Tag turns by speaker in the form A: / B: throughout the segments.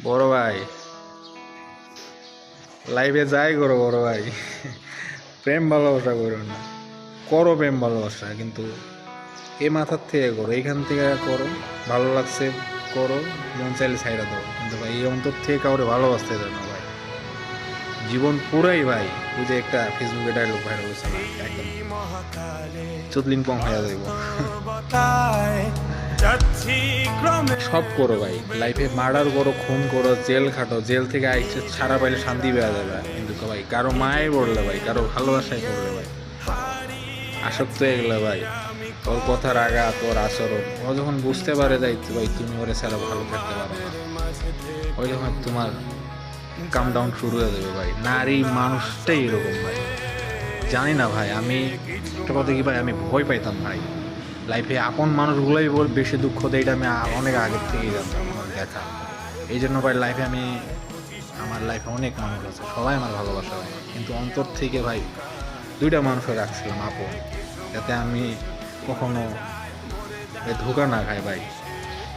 A: বড় ভাই লাইভে যাই করো বড় ভাই, প্রেম ভালোবাসা করো না, করো প্রেম ভালোবাসা কিন্তু এ মাথার থেকে করো, এইখান থেকে করো, ভালো লাগছে করো, মন চাইলে ছাইড়া দাও, কিন্তু ভাই এই অন্তর থেকে কাউরে ভালোবাসতে দেয় না ভাই। জীবন পুরাই ভাই ওই যে একটা ফেসবুকে ডায়লগ ভাইরাল হয়েছে না, একদম চুদলিং পং হয়ে যাইব। সব করো ভাই লাইফে, মার্ডার করো, খুন করো, জেল খাটো, জেল থেকে আইসে ছাড়া পাইলে শান্তি পেয়ে যাবে, কিন্তু ভাই কারো মায়ে পড়লে ভাই, কারো ভালোবাসায় পড়লে ভাই আসক্ত হয়ে গেলে ভাই, ওর কথার আঘাত, ওর আচরণ, ও যখন বুঝতে পারে যাইতে ভাই তুমি ওরে ছাড়া ভালো থাকতে পারো না, ওই যখন তোমার কাম ডাউন শুরু হয়ে যাবে ভাই। নারী মানুষটাই এরকম ভাই, জানি না ভাই। আমি একটা কথা কি ভাই, আমি ভয় পাইতাম ভাই লাইফে আপন মানুষগুলোই বেশি দুঃখ দেয়, এটা আমি অনেক আগের থেকেই জানতাম, আমার দেখা। এই জন্য ভাই লাইফে আমার লাইফে অনেক মানুষ আছে, সবাই আমার ভালোবাসা হয়, কিন্তু অন্তর থেকে ভাই দুইটা মানুষও রাখছিলাম আপন, যাতে আমি কখনো ধোঁকা না খাই ভাই।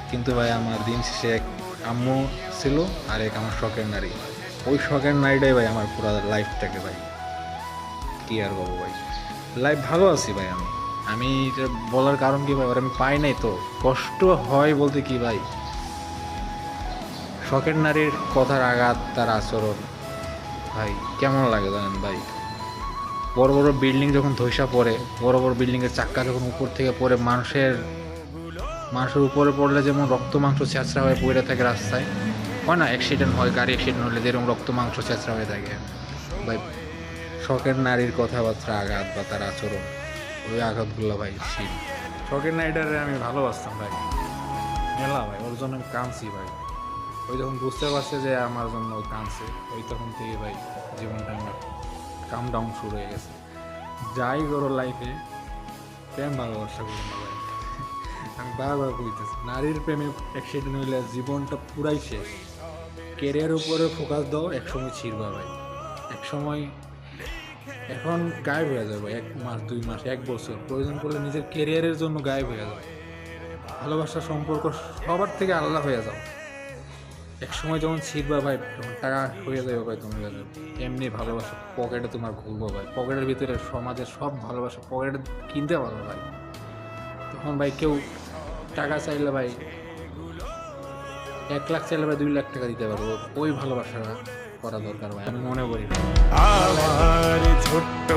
A: কিন্তু ভাই আমার দিন শেষে এক আম্মু ছিল, আর এক আমার শখের নারী। ওই শখের নারীটাই ভাই আমার পুরো লাইফটাকে ভাই কি আর বলবো ভাই, লাইফ ভালো আছি ভাই। আমি এটা বলার কারণ কি ভাই, ওর আমি পাই নাই তো কষ্ট হয় বলতে কি ভাই, শখের নারীর কথার আঘাত, তার আচরণ ভাই কেমন লাগে জানেন ভাই। বড় বড় বিল্ডিং যখন ধসা পড়ে, বড় বড় বিল্ডিংয়ের চাক্কা যখন উপর থেকে পড়ে, মানুষের উপরে পড়লে যেমন রক্ত মাংস ছেঁচড়া হয়ে পড়ে থাকে রাস্তায়, হয় না অ্যাক্সিডেন্ট হয়, গাড়ি অ্যাক্সিডেন্ট হলে যেরকম রক্ত মাংস ছেঁচড়া হয়ে থাকে ভাই, শখের নারীর কথাবার্তা আঘাত বা তার আচরণ, ওই আঘাতগুলো ভাই ছিল। শখের নারীটারে আমি ভালোবাসতাম ভাই মেলা ভাই, ওর জন্য আমি কাঁদছি ভাই। ওই যখন বুঝতে পারছে যে আমার জন্য ও কাঁদছে, ওই তখন থেকে ভাই জীবনটা আমার কাম ডাউন শুরু হয়ে গেছে। যাই করো লাইফে, প্রেম ভালোবাসা করো না ভাই। আমি বারবার বলতেছি, নারীর প্রেমে অ্যাক্সিডেন্ট হইলে জীবনটা পুরাই শেষ। কেরিয়ার উপরে ফোকাস দাও, একসময় ছিড়বা ভাই, একসময় এখন গায়েব হয়ে যাবে, 1 মাস 2 মাস 1 বছর, প্রয়োজন পড়লে নিজের কেরিয়ারের জন্য গায়েব হয়ে যাও। ভালোবাসার সম্পর্ক সবার থেকে আলাদা হয়ে যাও। এক সময় যখন ছিড়বা ভাই, যখন টাকা হয়ে যাবে ভাই, তুমি এমনি ভালোবাসা পকেটে তোমার ঘুরবো ভাই, পকেটের ভিতরে সমাজের সব ভালোবাসা পকেটে কিনতে পারবো ভাই। তখন ভাই কেউ টাকা চাইলে ভাই 1 লাখ চাইলে ভাই 2 লাখ টাকা দিতে পারবো, ওই ভালোবাসা করা দরকার ভাই, আমি মনে করি।
B: আমার ছোট্ট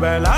B: বেলা